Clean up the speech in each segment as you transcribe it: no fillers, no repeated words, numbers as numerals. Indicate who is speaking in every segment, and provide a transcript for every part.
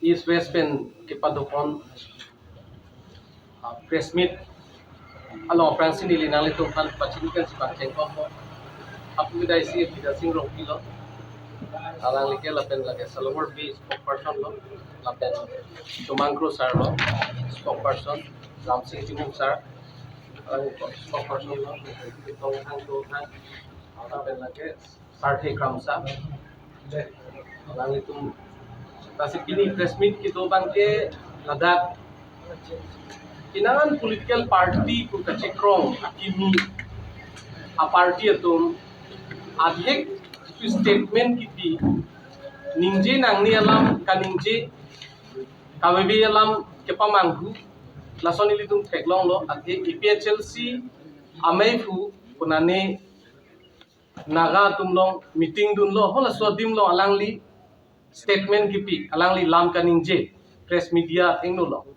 Speaker 1: East West Pen Kipadopon press meet along Francine Linalito Pan Pachinikan Sipacheng Popo Apu Dai see Pida Sing Rokilo Alang Likela Pen like a Salomor B spokesperson Lapen Tumangro Sarlo spokesperson Ram Sing Jimum Sar spokesperson Tong Hang To Hang Lapen like Sarte Kramsa Alang Litum Kasi kini press meet kito bangke Ladakh kinangan political party ko kachikrong akimi a party atum adhek statement kiti ningje nangni alam kaningje kawebi alam kepamanghu lasoni litum theklong lo adhek EPHLC amaifu kunane naga tumlong meeting dun lo hola sodim lo alangli statement kipi alangli lam kaningje press media thingno lo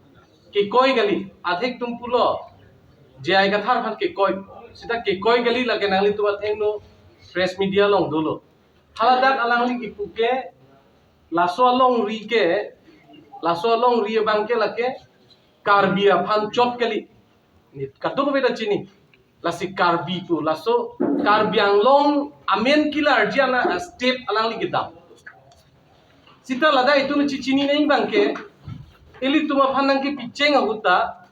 Speaker 1: कि कोई गली अधिक तुम पुलो जे आई कथार fun के कोई गली लगे नांगली तुम अथेंगनो प्रेस मीडिया लोंग दोलो हालादाक अलांगली की पुके लासो लोंग री बांके लगे कार्बिया फन चोट गली कतो को बेटा चिनी लासी कार्बी को लासो कार्बियांग लोंग अमेन किलर जियाना स्टेप अलांगली की दाम सीता लदा इतु चिनी नहीं बांके Ili tuma pandang ke piceng ahuta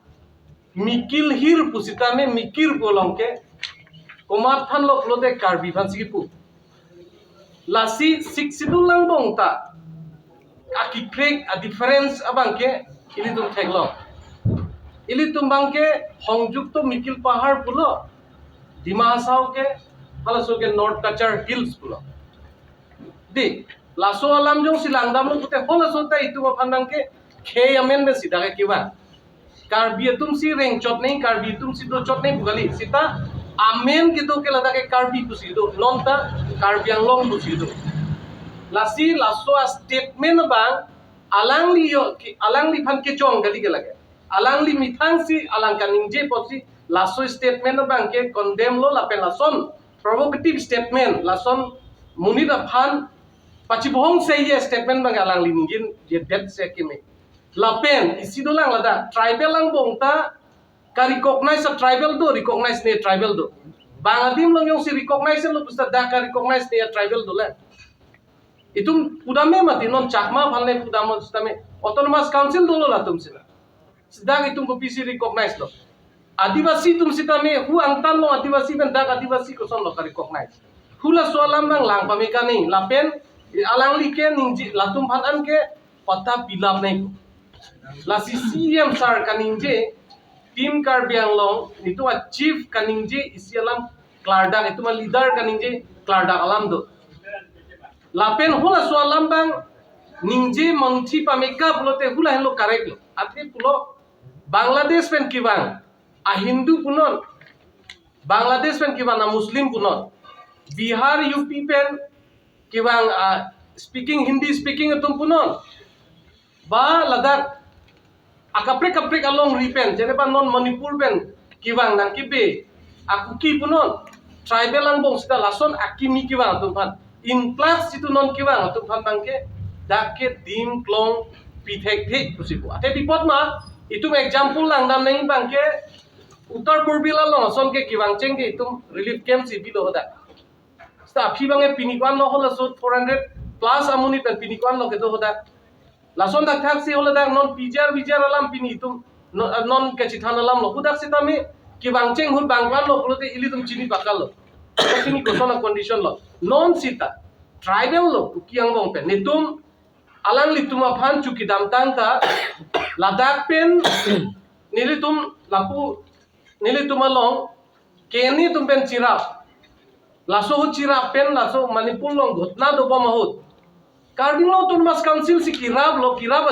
Speaker 1: mikil hir pusita me mikir bolong ke komar than lo flote karbi fan sikipu lasi siksidul lang bong ta aki krek a difference abang ke ili tum theglo ili tum bang ke hongjuk to mikil pahar pulo dima hasaw ke halaso ke north kachar hills pulo di laso alam jong silang dam lo pute holaso ta itu pandang ke खे amen में सीधा के किवा कार्बी तुम सी रेंग चोट नहीं कार्बी तुम सी दो चोट नहीं बुगली सीता अमेन के दो के लदा के कार्बी पुसी दो नॉन ता कार्बी अंगलोंग पुसी दो लासी लासो स्टेटमेंट बांग अलांगली फन के चोंग गली के लगे अलांगली मिथांग सी अलांग का निंजे पोसी लासो स्टेटमेंट बांग के कंडेम लो लापेन लासोन प्रोवोकेटिव स्टेटमेंट लासोन मुनिदा फान पचिबोंग से ये स्टेटमेंट बांग अलांगली निंजिन ये डेट से के में Lapen isi dolang lada tribal lang bongta ka recognize sa tribal do recognize ne tribal do bangadim lang yung si recognize lo pusta da ka recognize ne tribal do la itum pudame mati non chakma phalne pudamo sistame autonomous council do lo la tum sila sidag itum ko pc recognize lo adivasi tum sitame hu angtan lo adivasi ben da adivasi ko son lo ka recognize hula soalam bang lang pamika ni lapen alang like ningji latum phanan ke pata pilap nei Lasi CM sar kaningje team karbiang long itu chief kaningje isialam klardak itu leader kaningje klardak alam do lapen hula soalam bang ningje mangchi pameka pulote hula hello correct lo athe pulo Bangladesh pen kibang a Hindu punon Bangladesh pen kibang a Muslim punon Bihar UP pen kibang speaking Hindi speaking atum punon ba Ladakh akapre along ripen jene ban non Manipur ben kiwang nang kibe akuki punon tribal ang bong sita lason akimi kiwang tumpan in plus itu non kiwang tumpan bangke dakke dim klong pithek thek pusipu ate bipot ma itu example lang dam nang bangke uttar purbila long son ke kiwang cheng ke tum relief camp si bilo hoda sta phi bange pinikwan no hola so 400 plus amuni pen pinikwan lo ke do hoda lason dak thak si hola dak non pijar alam pini tum non kachithan alam lo hudak si tami ki bangcheng hul bangwan lo pulote ili tum chini bakal lo kini kosona condition lo non sita tribal lo kiang bong pe nitum alang lituma phan chuki dam tang ta ladak pen nilitum lapu nilitum along keni tum pen chirap laso hu chirap pen laso manipur long ghotna do mahut Cardinal Autonomous Council si kirab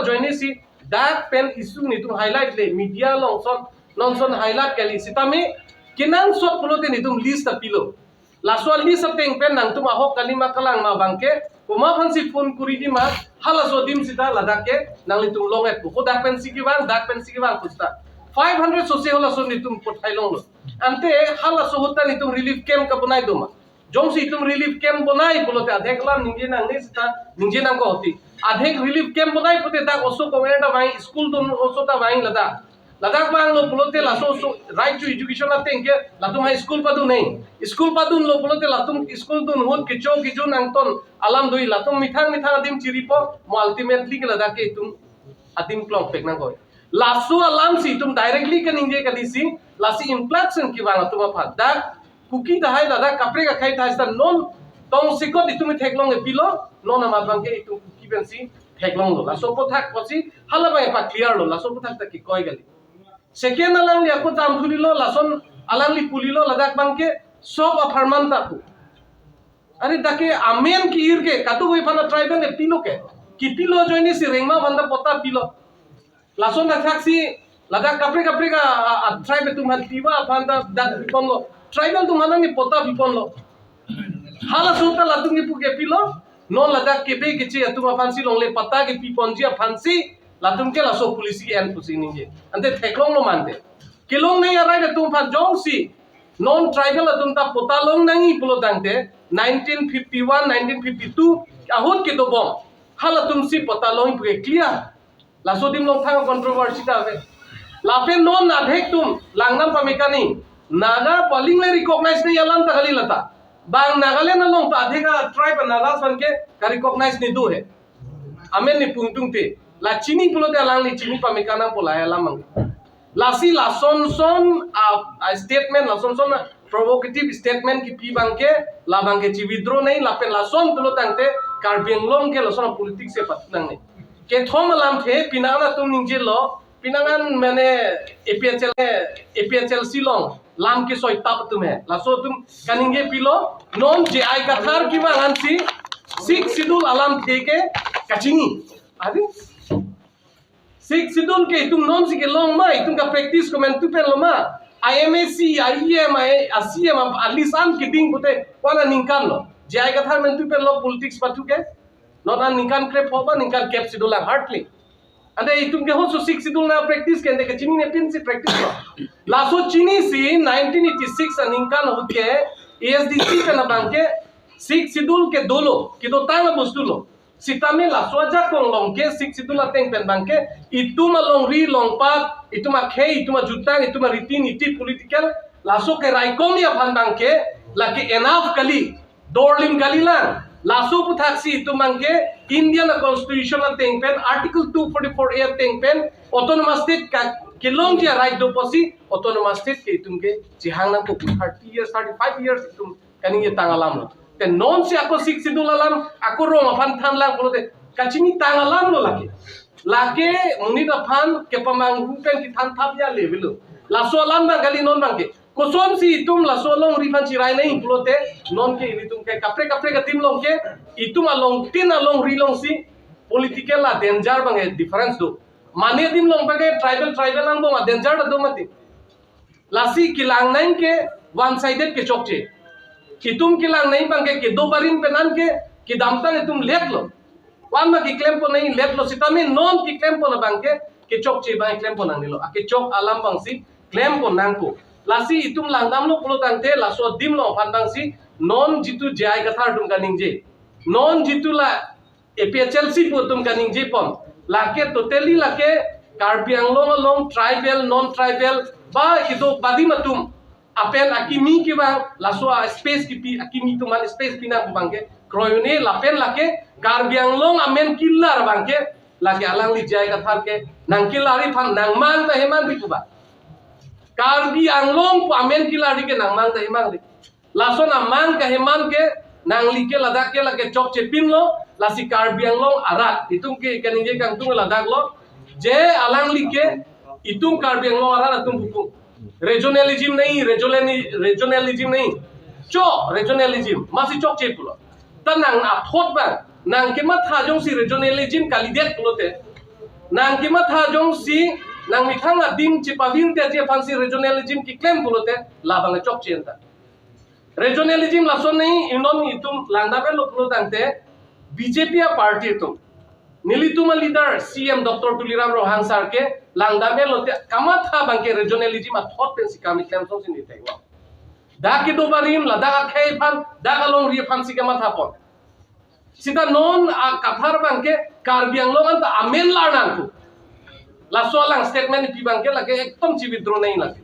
Speaker 1: join si dak pen isu ni tum highlight le media long son non son highlight kali sitame kinan sot pulote ni tum list apilo laswa list apeng pen nang tum ahok kalima kalang ma bangke kuma phansi phone kuri di ma hala so dim sita ladake nang li tum long et ko dak pen si kiwang pusta 500 so se hola so ni tum pothai long lo ante hala so hota ni tum relief camp ka bunai doma jong si tum relief camp bonai pulote adheklam ninje nang ni sita ninje nang ko hoti adhek relief camp bodai pute tak oso community bang school don oso ta bang ladak bang lo pulote laso right to education ate ke latum high school padu nei school padun lo pulote latum school dun hon kicho kicho nangton alam doi latum mithang adim chiripo mo ultimately ke ladak ke tum adim klong pek nang koi laso alam si tum directly ke ningje ka disi lasi inflection ki bang tum phat dak kuki dahai ladak kapre ka khai thai sta non tong sikot itumi theklong e pilo non ama bang ke itum kuki bensi theklong lo laso pothak posi hala bang pa clear lo laso pothak ta ki koi gali second alang li aku tam thuli lo lason alang li puli lo ladak bang ke sob aparman ta ku are dake amen ki irke katu goi phana tribal e pilo ke ki pilo joini si rengma banda pota pilo lason na thaksi ladak kapre ka tribe tum han tiwa banda dak pipon lo tribal tum hanan ni pota pipon lo hala suta latung ni puke pilo non ladak kebe ke chi atuma fansi long le pata ke pipon ji fansi latung ke laso polisi en pusi ninge ante theklong lo mante kilong nei arai de tum phan jong si non tribal atum ta pota long nangi pulo dangte 1951 1952 ahot ke do bom hala tum si pota long puke clear laso dim long thang controversy ta ve lapen non adhek tum langnam pamekani naga paling le recognize nei alam ta kali lata bang nagaland long ta adheka tribe naga san ke ka recognize ni do he amen ni pungtung te la chini pulo te alang ni chini pamekana pola alamang lasi lason son a statement lason son provocative statement ki pi bangke la bangke chi withdraw nei la pen lason pulo tangte karbiang long ke lason politics se patnang nei ke thom alam the pinana tum ningje lo pinangan mane APHL silong lam ke soi tap tum hai laso tum kaninge pilo non je ai kathar ki mangan si sik sidul alam the ke kachingi adi sik sidul ke tum non si ke long mai tum ka practice ko men tu pen lo ma IMAC IEM ACM alisan ke ding pute wana ningkan lo je ai kathar men tu pen lo politics patu ke not an ningkan krep hoba ningkan cap sidul lang hardly ande itum ke hoso sik sidul na practice ke ande ke chini ne pin si practice lo laso chini si 1986 ningkan hoke ASDC ke na banke sik sidul ke dolo ke do tang bostu lo sitame la soja kong long ke sik sidula teng pen bangke ituma long ri long pat ituma khe ituma jutang ituma ritin iti political laso ke raikom ya bhan bangke laki enough kali dorlim kali lang laso puthaksi itumangke Indian constitution teng pen article 244 a teng pen autonomous state ka kelong dia right do posi autonomous state ke itumke jihang na ko 30 years 35 years itum kaning ye tangalam lo te non si ako sik sidulalam ako rom afan than lang polote kachini tangalam lo lake munit afan ke pamang rupen ki than thap ya level laso alam ba gali non bangke koson si itum laso long rifan chirai nei polote non ke ini tum ke kapre ka tim long ke itum along tin along rilong si political la danger bang difference do mane dim long bage tribal ang bong danger do mati lasi kilang nain ke one sided ke chokche कि तुम किलांग नहीं बंगे कि दो बारिन पे नान के कि दामता ने तुम लेट लो वान में कि क्लेम को नहीं लेट लो सिता में नॉन कि क्लेम को ना बंगे कि चौक चे बांग क्लेम को नांग लो आके चौक आलम बंगसी क्लेम को नांग को लासी इतुम लांगदाम लो पुलो तांगते लासो दिम लो फान बंगसी नॉन जितु जाय कथा तुम का निंजे नॉन जितु ला APHLC पो तुम का निंजे पम लाके टोटली लाके कार्बियांग लोंग ट्राइबल नॉन ट्राइबल बा इदो बादी मतुम apen akimi ki bang laso space ki pi akimi tu man space pina ko bangke kroyone lapen lake karbiang long amen killar bangke lake alang li jai ka thar ke nang killari phan nang man ta heman bi kuba karbiang long po amen killari ke nang man ta heman ri laso na man ka heman ke nang li ke ladak ke lake chok che pin lo lasi karbiang long arak itum ke kaninge kang tung ladak lo je alang li ke itum karbiang long arak atum buku regionalism नहीं चो regionalism masih चोक चेप पुलो ता नंग अथोट बा नंग के मा थाजों सी regionalism कालिदेत पुलो ते नंग के मा थाजों सी नंग मिथांग दिम चिपाविन ते जे फांसी regionalism की claim पुलो ते लाबांग चोक चेंता regionalism लासो नहीं इनोन इतुम लांदा पे लो पुलो तांते BJP पार्टी तुम Nilituma leader CM Dr. Tuliram Rohang sar ke langdame lote kamat ha bangke regionalism at hot pen sikami klemson sin ditego da ke do barim la da khay phan da kalong ri phan sikama tha pon sita non kathar bangke karbiang lo kan amen larnang tu laso lang statement pi bangke lage ekdom ci withdraw nahi lagi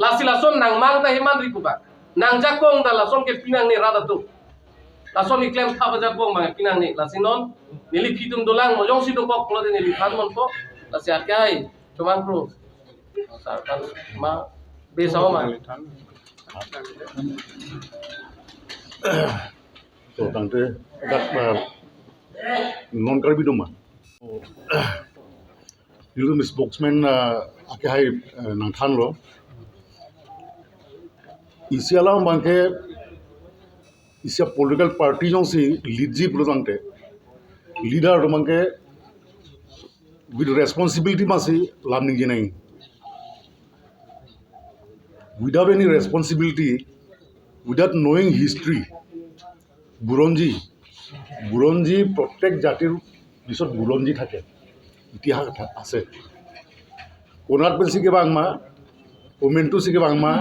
Speaker 1: lasi lason nang mang ta heman ri kuba nang jakong da lason ke pinang ni rada tu lason ni claim tha baja bong bang pinang ni lasi non nili pitum dolang mojong si do kok lo de nili khan mon ko lasi akai cuman pro sarkan ma besao ma
Speaker 2: so tante dat non karbi doma itu spokesman ake hai nang than lo isiala bangke isia political party jong si lead ji pulangte leader bangke with responsibility masi lamning ji nahi without any responsibility without knowing history বুৰঞ্জী প্ৰত্যেক জাতিৰ পিছত বুৰঞ্জী থাকে ইতিহাস আছে কোনাত বেছি কিবা আংমা কমেণ্টটো সি কিবা আংমা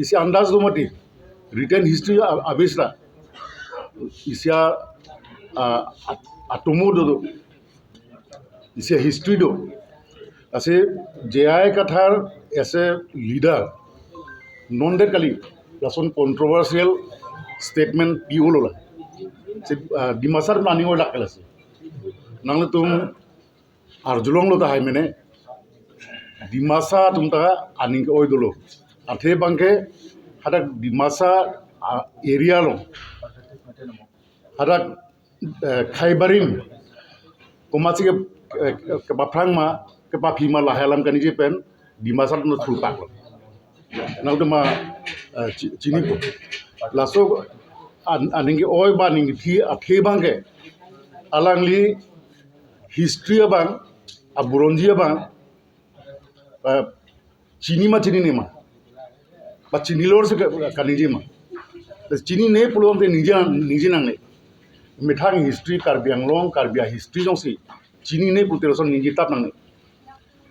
Speaker 2: ইসি আন্দাজ দমতি ৰিটেন হিষ্ট্ৰী আবিষ্টা ইসিয়া আটমো দো ইসিয়া হিষ্ট্ৰী দো আছে জেআই কথাৰ এছে leader non date Kali Lachan controversial statement piolo la se dimasar planning or lakala se nang tum arjulong lo ta hai mene dimasa tum ta aning oi dolo athe bangke hada dimasa area lo hada khaibarim komachi ke baprang ma ke papima la halam kani je pen dimasa no thul pak lo nang tum chini ko laso aningi oi ba ningi thi athe bangke alangli history bang aburonji bang chini ma ba chini lor se kaniji ma chini ne pulom te nije nang ne mithang history karbia history jong si chini ne putel son ninji tap nang ne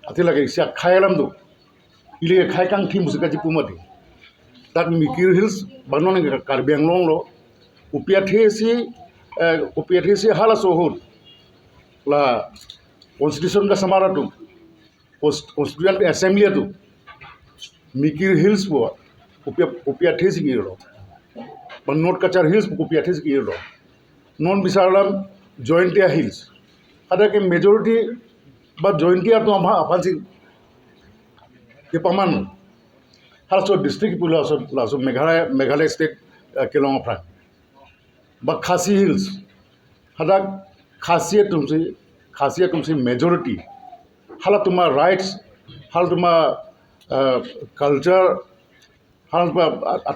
Speaker 2: ate lage sia khailam do ile khai kang thi musika ji pumati that Mikir Hills banon Karbi Anglong lo upiathesi hala sohut la constitution ka samara tu constituent assembly tu Mikir Hills bo upiathesi ki ro ban not kachar hills upiathesi ki ro non bisaram jointia hills ada ke majority ba jointia to apansi ke paman Halso district pula so Meghalaya state kelong apra ba Khasi Hills hada khasiyat tumse majority hala tuma rights hal tuma culture hal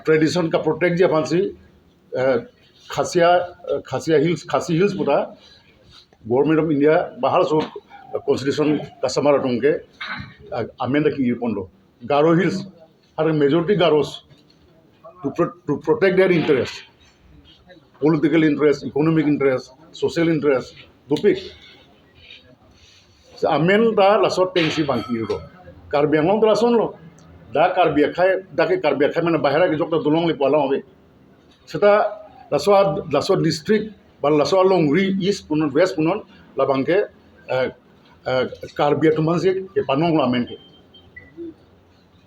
Speaker 2: tradition ka protect je fancy Khasi Hills pura government of India bahal so constitution kasamara tungke amenda ki pondo Garo Hills are majority Garos to protect their interests, political interests, economic interests, social interests, dupik. Amen da lasot tensi bangki ro. Karbiang long lason lo. Da Karbiak khai mana bahara ke jokta dolong le pala hobe. Seta lasot district bal lasot long ri east punon west punon la bangke Karbiak tumanse ke panong lo amen ke.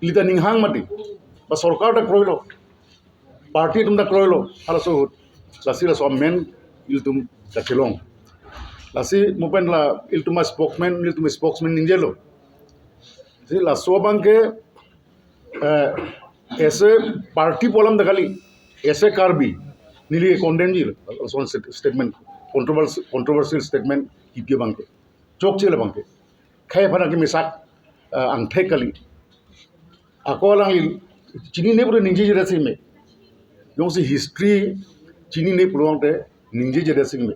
Speaker 2: Lita ninghang mati ba sarkar ta kroilo party tum da kroilo halaso lasi la men iltum ta kelong lasi mopen la iltuma spokesman ninjelo si la so banke ese party polam da kali ese karbi nili condemn jil son statement controversial statement hipye banke chok chele banke khai phana ki misak ang thekali akolang chini ne pura ninji jera sing me yong si history chini ne pura te ninji jera sing me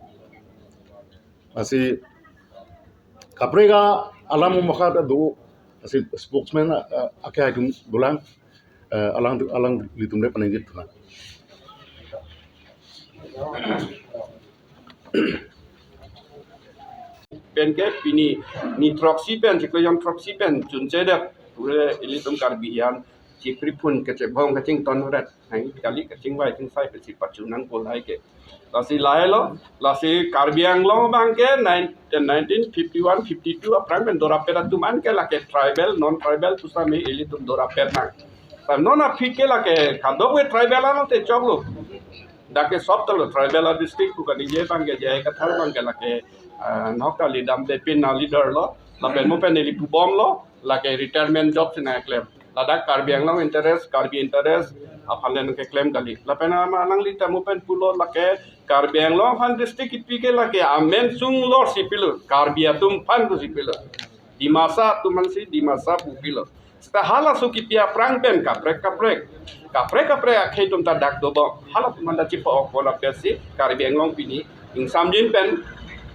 Speaker 2: asi kaprega alam makha do asi spokesman akya tum dolang alang litum de panenjit thuna
Speaker 3: pen ke pini ni troxy pen jiko yang troxy pen chunche de pure ilitum karbian Cipripun kecebong kecing tonurat hai kali kecing wai kecing sai peci pacunan polai ke lasi lai lo lasi Karbiang lo bangke 1951 52 aprang ben dora pera tuman ke la ke tribal non tribal tu sami eli tum dora perna par non afike la ke kadogwe tribal ano te choglo dake soptalo tribal district ku kan je bangke je ka thar bangke la ke nokta lidam de pin na leader lo la ben mo pen eli pu bom lo la ke retirement job sina claim ladak Karbiang lo interest Karbi interest apalen ke claim kali la pen alang li tamu pen pulo la ke Karbiang lo fan district ipike la ke amen sung lo sipilo Karbi atum fan ku sipilo di masa tu mansi di masa pupilo sta hala suki pia prang pen kaprek akhai tum ta dak do bo hala manda chipo ko la pesi Karbiang long pini ing samjin pen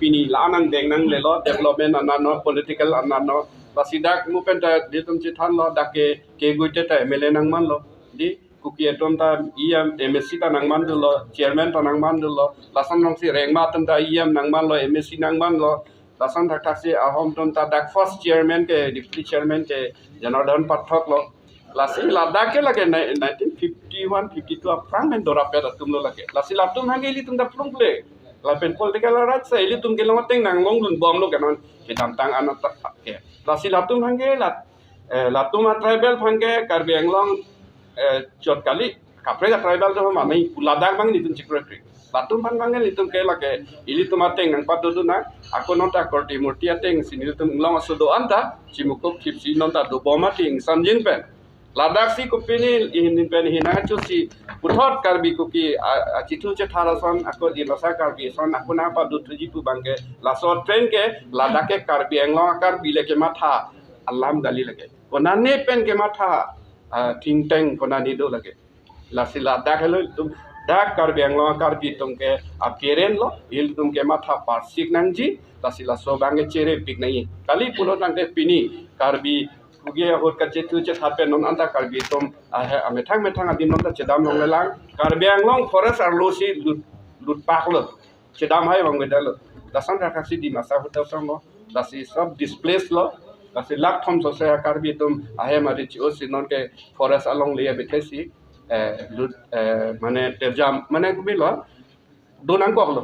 Speaker 3: pini lanang deng nang lelo development anano political anano basidak mu pen ta ditum chithan lo dake ke guite ta mele nang man lo di kuki etom ta iam MSc ta nang man lo chairman ta nang man lo lasan nong si reng ma tum ta iam nang man lo MSc nang man lo lasan ta taksi ahom tum ta dak first chairman ke deputy chairman ke Janardhan Pathak lo lasi ladak ke lage 1951 52 aprang men dora pera tum lo lage lasi latum hangeli tum da plung ple la pen political right sa ili tum ke long teng nang long lun bom lo kanon ke tantang anat ke lasi latum hangge latum tribal hangge Karbiang long chot kali kapre tribal jo ma nei ladak bang ni tum secretary latum bang ni tum ke la ke ili tum ateng nang patodu na ako nota korti murti ateng sinil tum long asodo anta chimukop khipsi nota do boma ting samjin pen ladak si kupini in pen hina chu si puthot Karbi kuki achitu che tharason ako di lasa Karbi son ako na pa dutji pu bangke laso train ke ladake Karbiang lo Karbi leke matha alam gali leke konane pen ke matha ting teng konani do leke lasi ladak helo tum dak Karbiang lo Karbi tum ke aperen lo il tum ke matha parsik nangji lasi laso bange chere pik nai kali pulo nangke pini Karbi kugi hot ka chetu che thape non anta Karbi tom methang adim non ta chedam long lelang Karbiang long forest ar losi lut pak lo chedam hai bang bedal dasan raksi di masa hotel song lo dasi sab displaced lo dasi lak thom so se Karbi tom mari chi osi non ke forest along le betesi lut mane terjam mane kubilo donang ko lo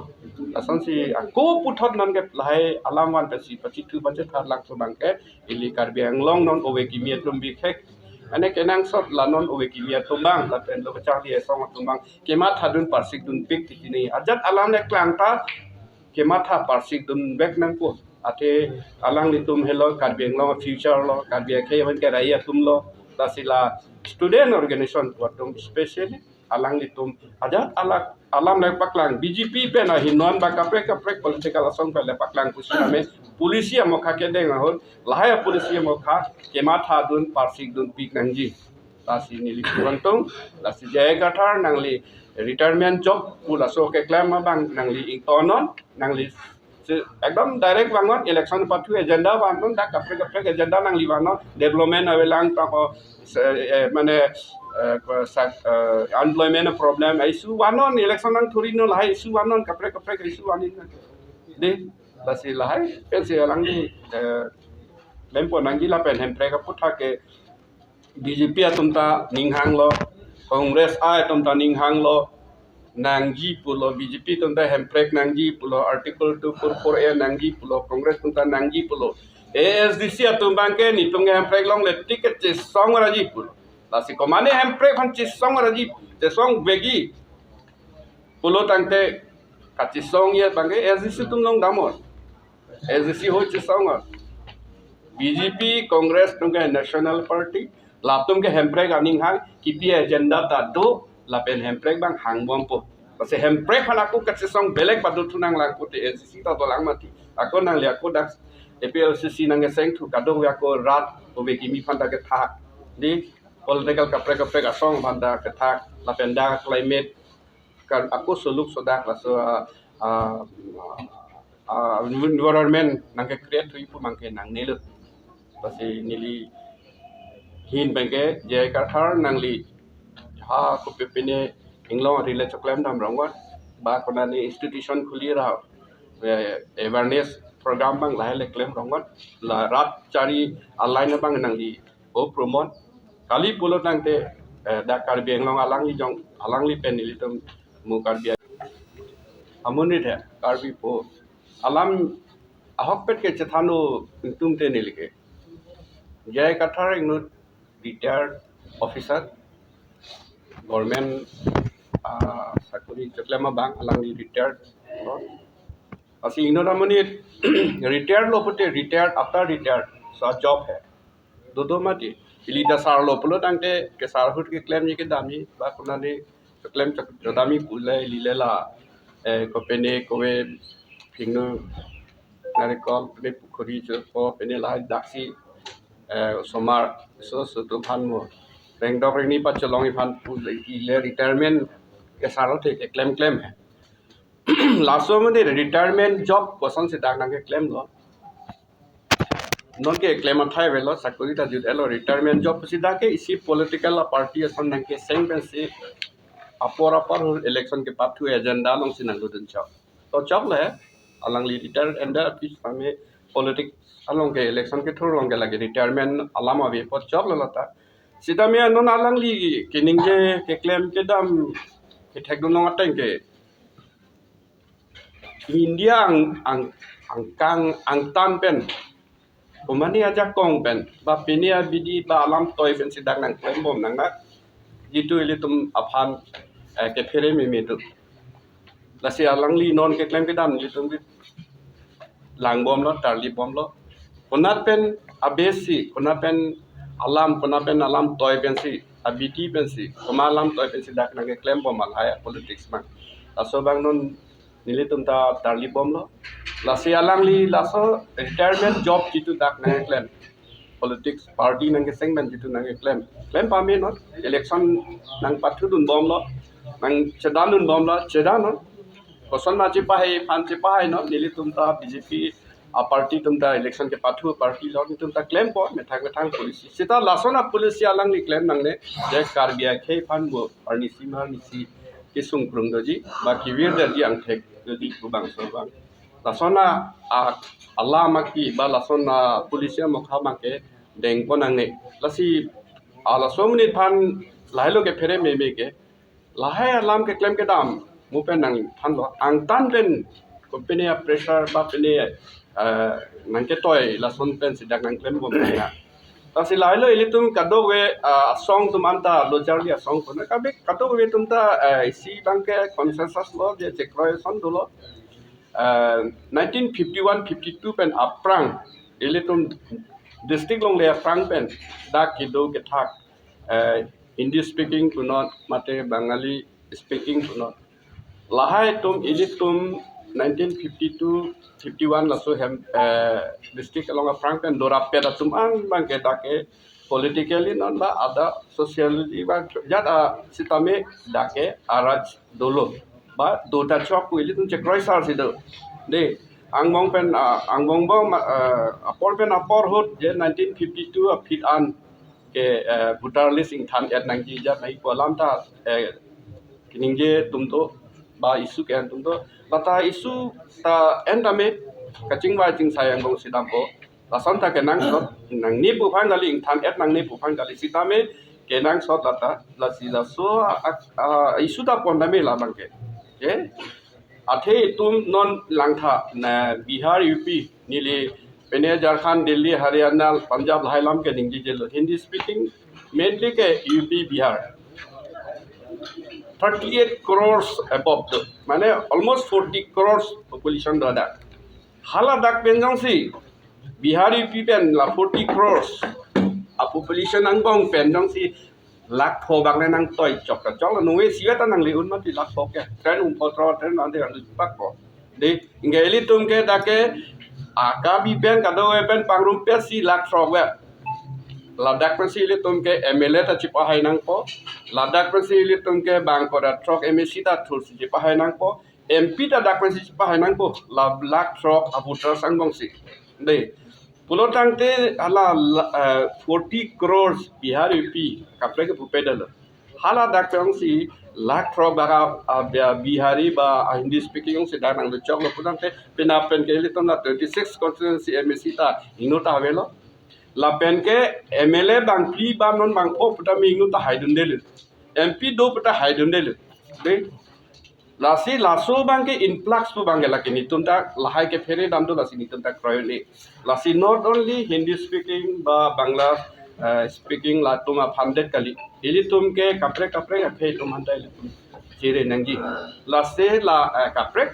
Speaker 3: asan si ko puthot nan ke lai alamwan pesi pachi tu bache thar lak so bangke ili Karbiang long non owe kimia tum bi khek ane kenang sot la non owe kimia tumbang la pen lo bachang li song tumbang kema thadun parsik dun pik tikini ajat alam ne klang ta kema tha parsik dun bek nang ko ate alang li tum hello Karbiang long future lo Karbi ke ban ke raya tum lo dasila student organization watum especially alang li tum ajat alam le paklang BJP pe na hinon ba kaprek political asong pe le paklang kusame polisi mo kha ke deng hon lahaya polisi mo kha kema tha dun parsik dun pik nangji lasi nili kurantong lasi jaya gathar nangli retirement job pula so ke claim bang nangli ingtonon nangli ekdom direct bangot election patu agenda bangon dak kaprek agenda nangli bangot development awelang ta mane unemployment problem isu wanon election nang thuri no lai isu wanon kaprek isu wanin de basi lai pensi alang ni lempo nangi la pen hempre ka putha ke BJP atumta ninghang lo Congress atumta ninghang lo nangji pulo BJP tumta hemprek nangji pulo article 244A nangji pulo Congress tumta nangji pulo ASDC atumbangke ni tunge hemprek long le ticket che song raji pulo lasi komane hemprek han che song raji che song begi pulo tangte kachi song ye bangke ASDC tumlong damor ASDC ho che song BJP Congress tunge National Party laptum ke hemprek aning hang kipi agenda ta do lapen hemprek bang hang bompo pase hemprek han aku kat song belek padu tunang lang puti ACC ta dolang mati aku nang li aku dak APLCC nang seng thu kado aku rat obe kimi phanda ke thak di political kaprek asong phanda ke thak lapen da climate kan aku suluk sodak laso environment nang ke create hui pu mangke nang nelu pase nili hin bangke jay kathar nang li ha ko pepine inglong rile choklem dam rongwa ba konani institution khuli ra awareness program bang lai le claim rongwa la rat chari online bang nang li o promote kali pulo nangte da karbiang long alang li pen ili tum mu karbiang amunit hai karbi po alam ahok pet ke chathano tum te nilike jai kathar inut retired officer government sakuri chaklema bang alang li retired asi inut amunit retired lo pute retired after retired sa job hai do mati ili da sar lo pulo tangte ke sar hut ke claim ni ke dami ba kunani claim dami kule ili lela ko pene ko we pingno narikol pe pukhori jo ko pene la daksi somar so to phan mo reng dok reng ni pa cholong i phan pu ile retirement ke sar lo ke claim hai last में दे retirement job person से डाक नाके claim लो non के claim अठाई वेलो sakuri ta jud elo retirement job से डाके इसी political party असन नाके same ben से apor election के पाथु agenda लोग से नंगो दिन चाव तो job ले अलग ली retired and फिर हमें politics अलग के election के थोड़ा लोग के लगे retirement अलाम अभी पर job ले लता सीधा में non अलग ली के निंगे के claim के दाम के ठेक दोनों अटें के India ang tan pen kumani aja kong pen ba pinia bidi ba alam toy pen sidang nang klem bom nang na jitu ili tum aphan ke phere me tu la si alang li non ke klem ke dam li tum lang bom lo tarli bom lo kunat pen abesi kunat pen alam toy pen si abiti pen si kumalam toy pen sidang nang ke klem bom al haya politics mang aso bang non nili tumta tarli bom lo lasi alang li laso retirement job jitu dak na claim politics party nang segment jitu nang claim pa me no election nang pathu dun bom lo nang chedan dun bom lo chedan no koson ma chi pa hai pan chi pa hai no nili tumta bjp a party tumta election ke pathu party lo ni tumta claim po me thang policy sita lasona policy alang li claim nang ne je karbia khe pan bo parni sima ni si kisung prung doji ba kivir der di ang thek doji kubang sobang lasona Allah maki ba lasona polisia mokha make deng ponang ne lasi ala somni phan lailo ke phere me ke lahai alam ke claim ke dam mu pen nang phan lo ang tan pen company pressure ba pene nang ke toy lason pen sidak nang claim bom na tasi lailo ili tum kado we song tum anta lojarli song ko na kabe kado we tum ta si bangke consensus lo je chekroy son dulo 1951-52 pen aprang ili tum district long le aprang pen dak kido ke thak Hindi speaking to not mate Bengali speaking to not lahai tum ili tum 1952-51 laso hem district along aprang pen dora peda tum ang bangke dake politically non ba ada socially ba jada sitame dake araj dolo ba dota chok ili tum chekroi sar sido de angbong pen angbong bong apor pen apor hot je 1952 a fit an ke voter list ing than at nang ji ja nai kolam ta kiningje tum to ba isu ke tum to bata isu ta endame kaching wa ching sayang bong sidam ko lasan ta ke nang so nang ni pu phang dali ing than at nang ni pu phang dali sitame ke nang so lata la si la so isu ta pon dame la bang ke je athe tum non langtha na Bihar UP nili pene Jharkhand Delhi Haryana Punjab Lailam ke ningji je Hindi speaking mainly ke UP Bihar 38 crores above the mane almost 40 crores population da hala dak penjang si Bihar UP pen la 40 crores a population angbong penjang si lakh pho bang nang toy chok ka chok la nuwe sia ta nang liun ma ti lakh pho ke tren potro tren ande ang pak ko de ngeli tum ke dake akabi pen ka do pen pangrum pe si lakh frog we ladak pe si li tum ke MLA ta chi pa hai nang po ladak pe si li tum ke bang ko da trok MSC ta thul si chi pa hai nang po MP ta dak pe si chi pa hai nang po la lakh trok abuter sangbong si de Pulotangte hala 40 crores Bihar UP kapre ke pupedal hala dak peong si lakh tro baga Bihari ba Hindi speaking si dak nang chok lo pulangte pinapen ke liton na 36 constituency MSC ta inota avelo la pen ke MLA bang pli ba non bang po pata ming nu ta hai dun dele MP do pata hai dun dele de lasi laso bang ke influx pu bang la ke ni tum ta la hai ke fere dam do lasi ni tum ta kroyole lasi not only Hindi speaking ba Bangla speaking la tuma funded kali ili tum ke kapre ka phe tum handai le tum chire nangi la se la kaprek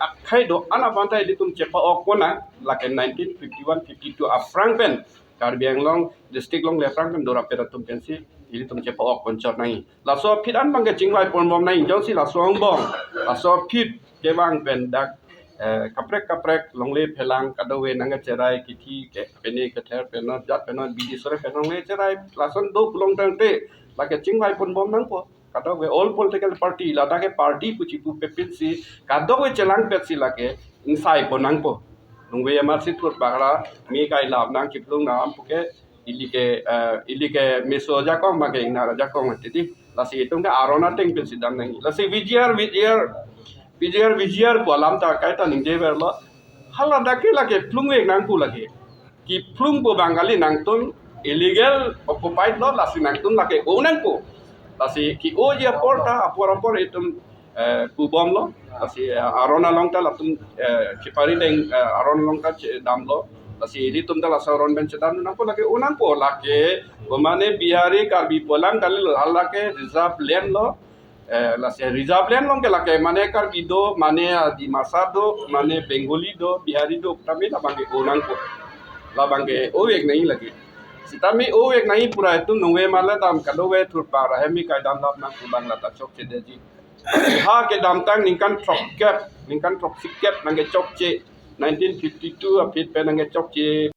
Speaker 3: akhai do ana bantai li tum chepa okona la ke 1951 52 a Franken Karbi Anglong district long le Franken dora pera tum pensi ili tum chepa ok konchor nai la so phit an bang ke chingwai pon mom nai jong si la so bong la so phit ke bang pen dak kaprek long le phelang kadawe nanga cherai kithi ke peni ke ther penot jat penot bidi sore penong le cherai la son do long tang te la ke chingwai pon mom nang po kadawe all political party la ta ke party puchi pu pepin si kadawe chelang pet si la ke insai ponang po nungwe amar si thut bagara mi kai lab nang kiplung na am puke ili ke meso jakong ma ke na jakong ti la si tung ka arona teng pin si dam nang la si vigiar ko alam ta kai ta ning je ver lo hala da ke la ke plung we nang ku la ke ki plung po bangali nang tun illegal occupied lo la si nang tun la ke o nang po lasi ki oje porta apor itum pu bom lo lasi arona long ta latum chipari deng aron long ta dam lo lasi ini tum ta la saron ben chedam na ko lake unang po lake mane biari karbi polang kali hala ke reserve land lo lasi reserve land long ke lake mane karbi do mane di masa do mane bengali do biari do tami la bange unang po la bange o ek nahi lagi Sitami o ek nahi pura itu nungwe mala dam kadowe thur para hemi kai dam lap nang kubang lata chok che deji ha ke dam tang ningkan trop sikap nang ke chok che 1952 apit pe nang ke chok che